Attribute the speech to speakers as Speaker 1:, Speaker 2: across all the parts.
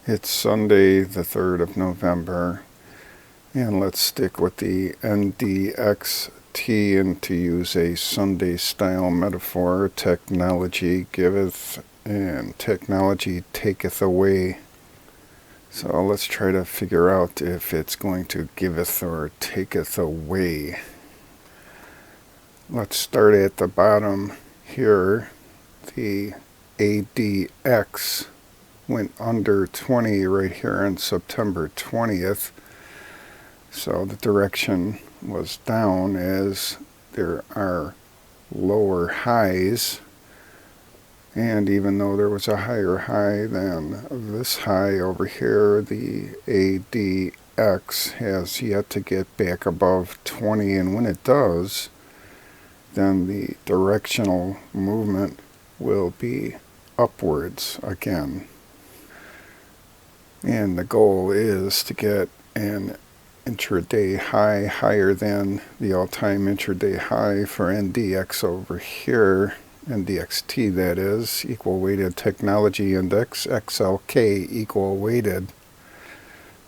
Speaker 1: It's Sunday the 3rd of November, and let's stick with the NDXT, and to use a Sunday-style metaphor, technology giveth and technology taketh away. So let's try to figure out if it's going to giveth or taketh away. Let's start at the bottom here. The ADX went under 20 right here on September 20th. So the direction was down as there are lower highs. And even though there was a higher high than this high over here, the ADX has yet to get back above 20. And when it does, then the directional movement will be upwards again. And the goal is to get an intraday high higher than the all-time intraday high for NDX over here, NDXT that is, equal weighted technology index, XLK equal weighted,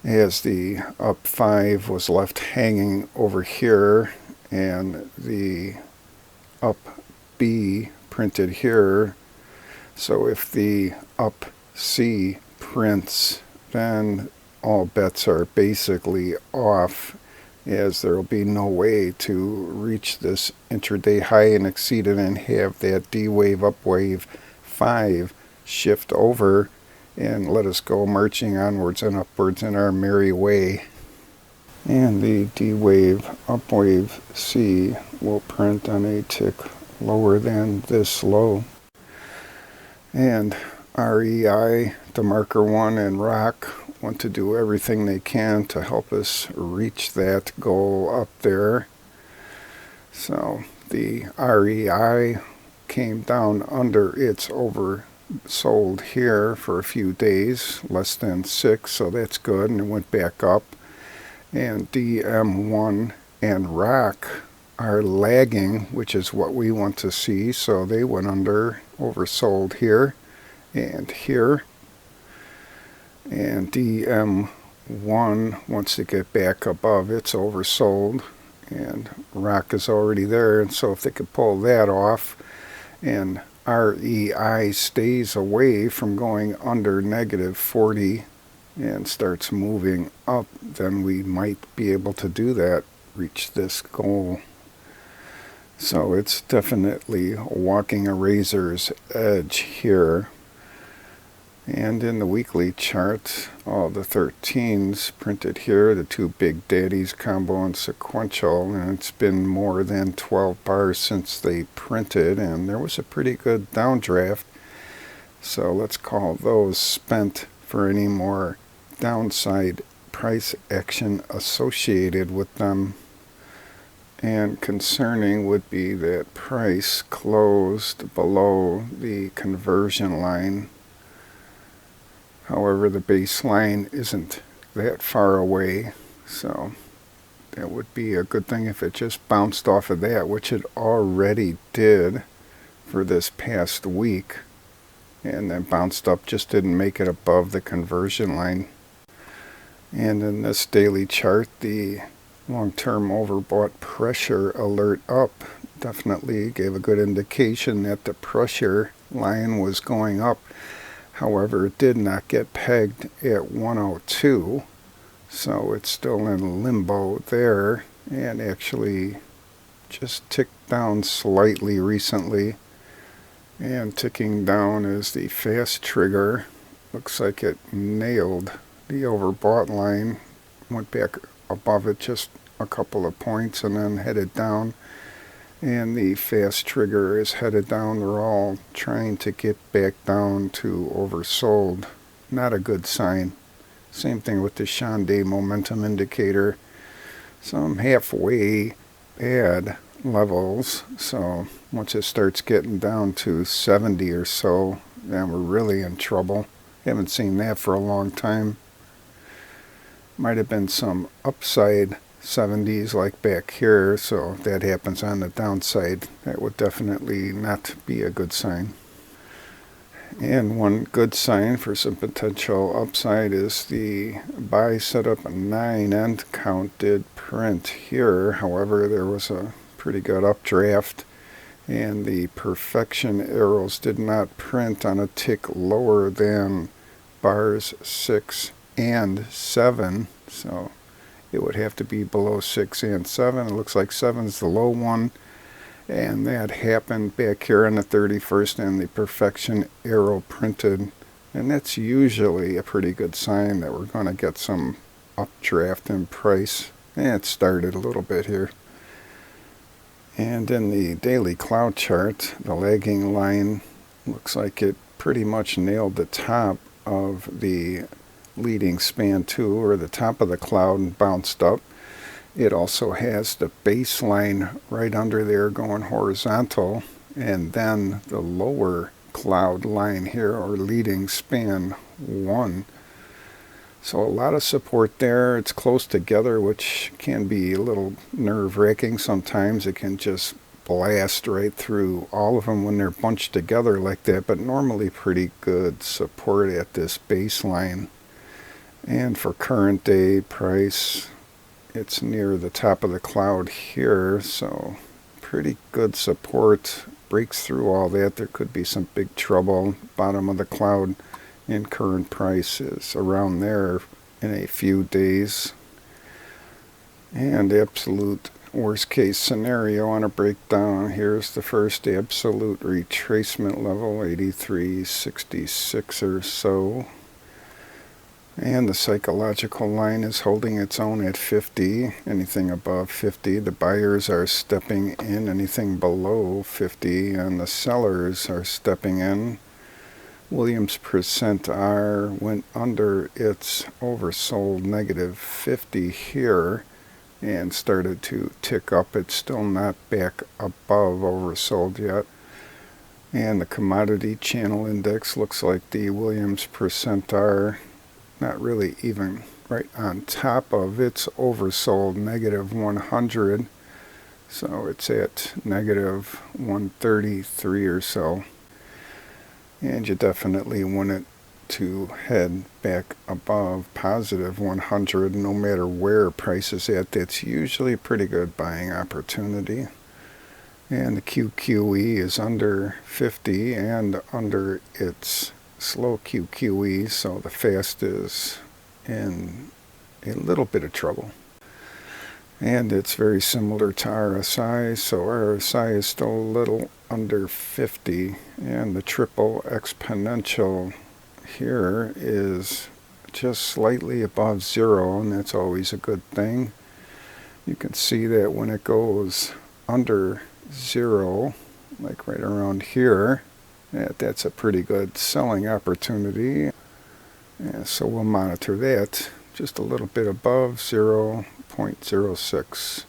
Speaker 1: as the up 5 was left hanging over here and the up B printed here. So if the up C prints, then all bets are basically off, as there will be no way to reach this intraday high and exceed it and have that D wave, up wave 5 shift over and let us go marching onwards and upwards in our merry way. And the D wave, up wave C will print on a tick lower than this low. And REI, the marker 1, and ROC want to do everything they can to help us reach that goal up there. So the REI came down under its oversold here for a few days, less than 6, so that's good, and it went back up. And DM1 and ROC are lagging, which is what we want to see, so they went under, oversold here and here. And DM1 wants to get back above, it's oversold, and ROC is already there, and so if they could pull that off and REI stays away from going under negative 40 and starts moving up, then we might be able to do that, reach this goal. So it's definitely walking a razor's edge here. And in the weekly chart, all the 13s printed here, the two big daddies, combo and sequential, and it's been more than 12 bars since they printed, and there was a pretty good downdraft. So let's call those spent for any more downside price action associated with them. And concerning would be that price closed below the conversion line. However, the baseline isn't that far away, so that would be a good thing if it just bounced off of that, which it already did for this past week, and then bounced up, just didn't make it above the conversion line. And in this daily chart, the long-term overbought pressure alert up definitely gave a good indication that the pressure line was going up. However, it did not get pegged at 102, so it's still in limbo there, and actually just ticked down slightly recently. And ticking down is the fast trigger. Looks like it nailed the overbought line, went back above it just a couple of points and then headed down. And the fast trigger is headed down. We're all trying to get back down to oversold. Not a good sign. Same thing with the Shande momentum indicator. Some halfway bad levels. So once it starts getting down to 70 or so, then we're really in trouble. Haven't seen that for a long time. Might have been some upside 70s like back here, so if that happens on the downside, that would definitely not be a good sign. And one good sign for some potential upside is the buy setup 9 end count did print here. However, there was a pretty good updraft, and the perfection arrows did not print on a tick lower than bars 6 and 7. So it would have to be below 6 and 7. It looks like 7 is the low one. And that happened back here on the 31st, and the perfection arrow printed. And that's usually a pretty good sign that we're going to get some updraft in price. And it started a little bit here. And in the daily cloud chart, the lagging line looks like it pretty much nailed the top of the leading span 2, or the top of the cloud, and bounced up. It also has the baseline right under there going horizontal, and then the lower cloud line here, or leading span 1. So a lot of support there. It's close together, which can be a little nerve-wracking sometimes. It can just blast right through all of them when they're bunched together like that, but normally pretty good support at this baseline. And for current day price, it's near the top of the cloud here, so pretty good support. Breaks through all that, there could be some big trouble. Bottom of the cloud in current price is around there in a few days. And absolute worst case scenario on a breakdown, here's the first absolute retracement level, 83.66 or so. And the psychological line is holding its own at 50. Anything above 50, the buyers are stepping in. Anything below 50, and the sellers are stepping in. Williams percent R went under its oversold negative 50 here and started to tick up. It's still not back above oversold yet. And the commodity channel index looks like the Williams percent R not really even right on top of its oversold negative 100. So it's at negative 133 or so. And you definitely want it to head back above positive 100 no matter where price is at. That's usually a pretty good buying opportunity. And the QQE is under 50 and under its slow QQE, so the fast is in a little bit of trouble. And it's very similar to RSI, so RSI is still a little under 50, and the triple exponential here is just slightly above 0, and that's always a good thing. You can see that when it goes under 0, like right around here, that's a pretty good selling opportunity. And so we'll monitor that just a little bit above 0.06.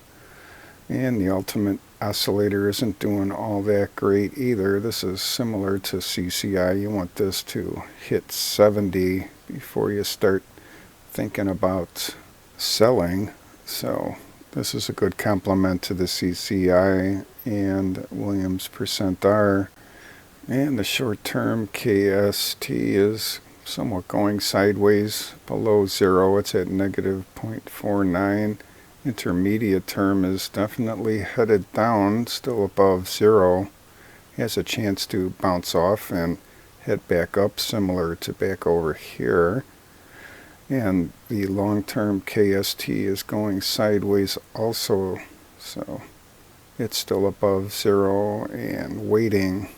Speaker 1: And the ultimate oscillator isn't doing all that great either. This is similar to CCI. You want this to hit 70 before you start thinking about selling. So this is a good complement to the CCI and Williams percent R. And the short-term KST is somewhat going sideways below 0. It's at negative 0.49. Intermediate term is definitely headed down, still above 0. Has a chance to bounce off and head back up, similar to back over here. And the long-term KST is going sideways also, so it's still above 0 and waiting